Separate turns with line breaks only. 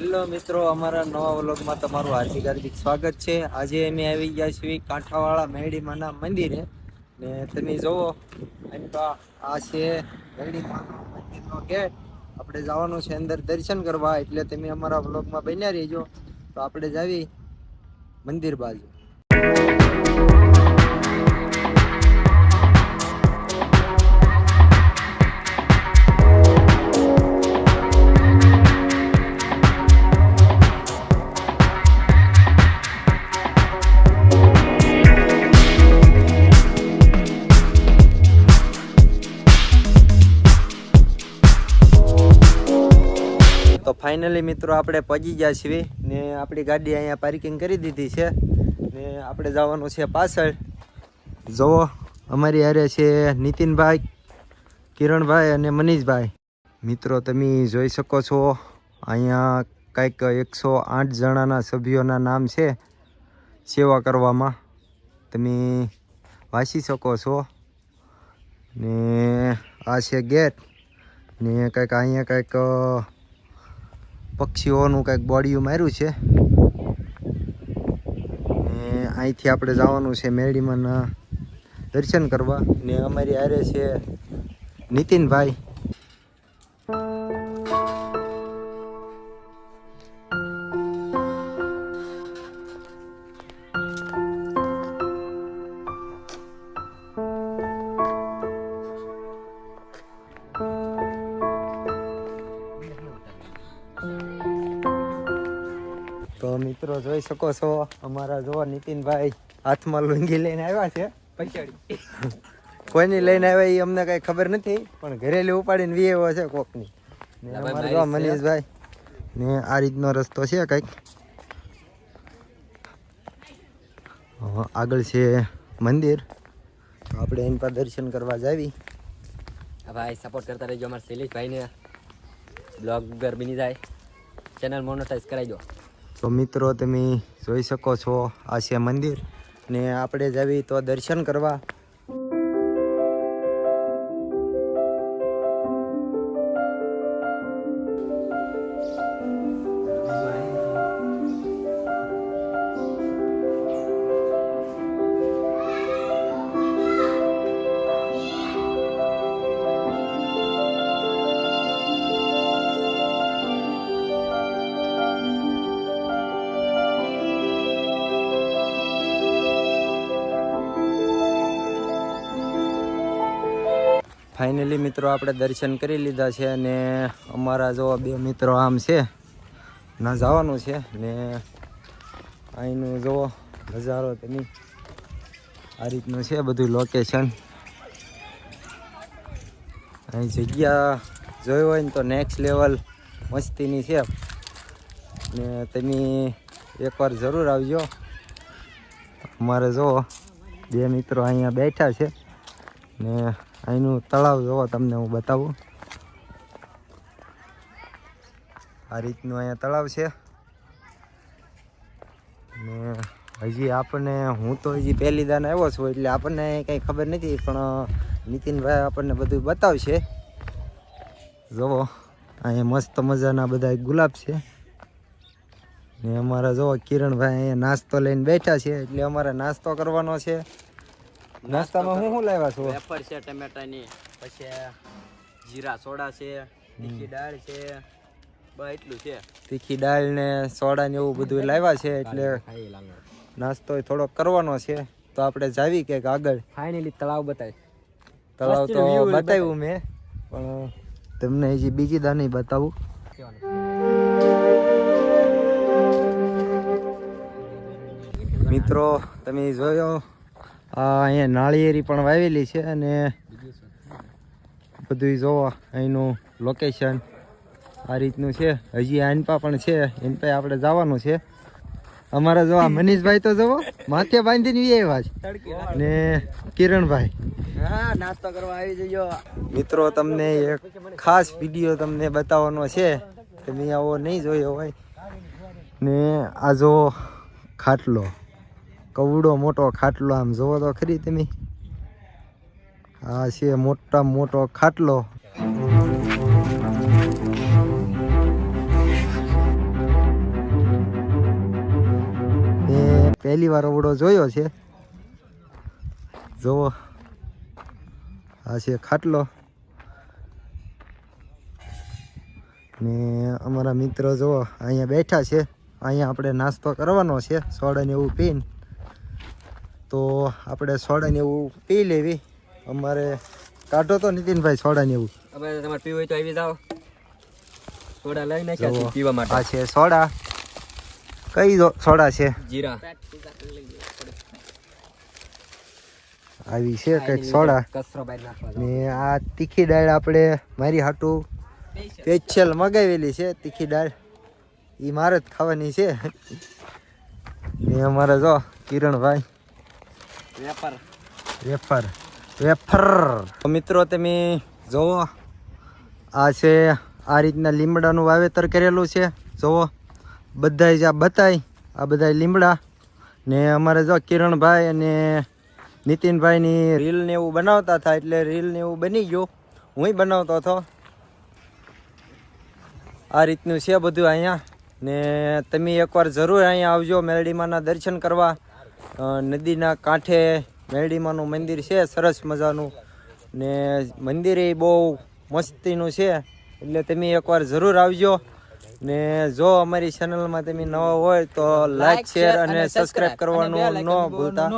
Hello મિત્રો, અમારા નવા વ્લોગમાં તમારું હાર્દિક સ્વાગત છે। આજે અમે આવી ગયા છીએ કાંઠાવાળા મેરડીમાના મંદિરે ને તમે જોવો આ છે મેરડીમાના મંદિરનો ગેટ। આપણે જવાનું છે અંદર દર્શન કરવા, એટલે તમે અમારા વ્લોગમાં બન્યા રહેજો। તો આપણે જાવી મંદિર બાજુ। તો ફાઇનલી મિત્રો આપણે પહોંચી ગયા છીએ ને આપણી ગાડી અહીંયા પાર્કિંગ કરી દીધી છે ને આપણે જવાનું છે પાછળ। જુઓ અમારી હારે છે નીતિનભાઈ, કિરણભાઈ અને મનીષભાઈ। મિત્રો તમે જોઈ શકો છો અહીંયા કંઈક 108 જણાના સભ્યોના નામ છે સેવા કરવામાં, તમે વાંચી શકો છો। ને આ છે ગેટ ને કંઈક અહીંયા કંઈક પક્ષીઓનું કંઈક બોડિયું માર્યું છે ને અહીંથી આપણે જવાનું છે મેરડીમાના દર્શન કરવા ને અમારી હારે છે નીતિનભાઈ। તો મિત્રો જોઈ શકો છો અમારા જો નીતિનભાઈ હાથમાં લુંગી લઈને આવ્યા છે પછાડી। કોઈની લઈને આવ્યા એ અમને કઈ ખબર નથી, પણ ઘરેલી ઉપાડીને વીએવો છે કોકની। ને અમારા જો મનીષભાઈ ને આ રીતનો રસ્તો છે કંઈક, આગળ છે મંદિર, તો આપણે એની પર દર્શન કરવા જાવી।
ભાઈ સપોર્ટ કરતા રહેજો અમારા શૈલેષભાઈને, બ્લોગર બની જાય, ચેનલ મોનેટાઈઝ કરાવી દો।
તો મિત્રો તમે જોઈ શકો છો આ છે મંદિર ને આપણે જાવી તો દર્શન કરવા। ફાઇનલી મિત્રો આપણે દર્શન કરી લીધા છે અને અમારા જો બે મિત્રો આમ છે ના જવાનું છે ને અહીંનું જુઓ નજારો તમે, આ રીતનું છે બધું લોકેશન। અહીં જગ્યા જોઈ હોય ને તો નેક્સ્ટ લેવલ મસ્તીની છે ને તમે એકવાર જરૂર આવજો। અમારે જુઓ બે મિત્રો અહીંયા બેઠા છે ને અહીંનું તળાવ જોવો તમને હું બતાવું, આ રીતનું અહીંયા તળાવ છે ને હજી આપણને હું તો હજી પહેલી દાન આવ્યો છું એટલે આપણને કંઈ ખબર નથી, પણ નીતિનભાઈ આપણને બધું બતાવશે। જુઓ અહીંયા મસ્ત મજાના બધા ગુલાબ છે ને અમારા જુઓ કિરણભાઈ અહીંયા નાસ્તો લઈને બેઠા છે, એટલે અમારે નાસ્તો કરવાનો છે। નાસ્તામાં હું લાવ્યા છું?
વેફર છે ટમેટાની, પછી જીરા સોડા છે, તીખી દાળ છે, બસ એટલું છે।
તીખી દાળ ને સોડા ને એવું બધું લાવ્યા છે, એટલે નાસ્તો થોડોક કરવાનો છે। તો આપણે જાવી કે આગળ
ફાઇનલી તળાવ બતાય,
તળાવ તો બતાવ્યું મેં, પણ તમને હજી બીજી દાની બતાવું। મિત્રો તમે જોયો અહીંયા નાળિયેરી પણ વાવેલી છે અને બધું જોવો અહીંનું લોકેશન આ રીતનું છે। હજી આનપા પણ છે, એનપા આપણે જવાનું છે। અમારા જો આ મનીષભાઈ તો જુઓ માથે બાંધીને આવ્યા છે ને કિરણભાઈ
નાસ્તો કરવા આવી જજો।
મિત્રો તમને એક ખાસ વિડીયો તમને બતાવવાનો છે, તમે આવો નહીં જોયો હોય ને આ જો ખાટલો, કવડો મોટો ખાટલો, આમ જોવો તો ખરી તમે, આ છે મોટામાં મોટો ખાટલો। પહેલી વાર ઓવડો જોયો છે. જુઓ આ છે ખાટલો ને અમારા મિત્રો જુઓ અહીંયા બેઠા છે. અહીંયા આપણે નાસ્તો કરવાનો છે સોડાને એવું પીને. તો આપણે સોડાને એવું પી લેવી. અમારે કાઢો તો નીતિનભાઈ સોડાને એવું.
હવે તમારે પીવું હોય તો આવી જાઓ. સોડા લઈ નાખ્યા છે પીવા માટે.
આ છે સોડા. કઈ સોડા છે?
જીરા
આવી છે કંઈક સોડા.
કચરો બહાર નાખવા
ને આ તીખી દાળ આપણે મારી હાટું સ્પેશિયલ મગાવેલી છે. તીખી દાળ એ મારે જ ખાવાની છે. ને અમારે જો કિરણભાઈ વેફર તો મિત્રો તમે જોવો આ છે આ રીતના લીમડાનું વાવેતર કરેલું છે. જોવો બધાય જ્યાં બતાય આ બધા લીમડા. ને અમારે જો કિરણભાઈ અને નીતિનભાઈની રીલ ને એવું બનાવતા હતા એટલે રીલ ને એવું બની ગયું. હું બનાવતો હતો. આ રીતનું છે બધું અહીંયા. ને તમે એકવાર જરૂર અહીંયા આવજો મેરડીમાના દર્શન કરવા. નદીના કાંઠે મેરડીમાનું મંદિર છે સરસ મજાનું. ને મંદિર એ બહુ મસ્તીનું છે એટલે તમે એકવાર જરૂર આવજો. ને જો અમારી ચેનલમાં તમે નવા હોય તો લાઈક શેર અને સબસ્ક્રાઈબ કરવાનું ન ભૂલતા.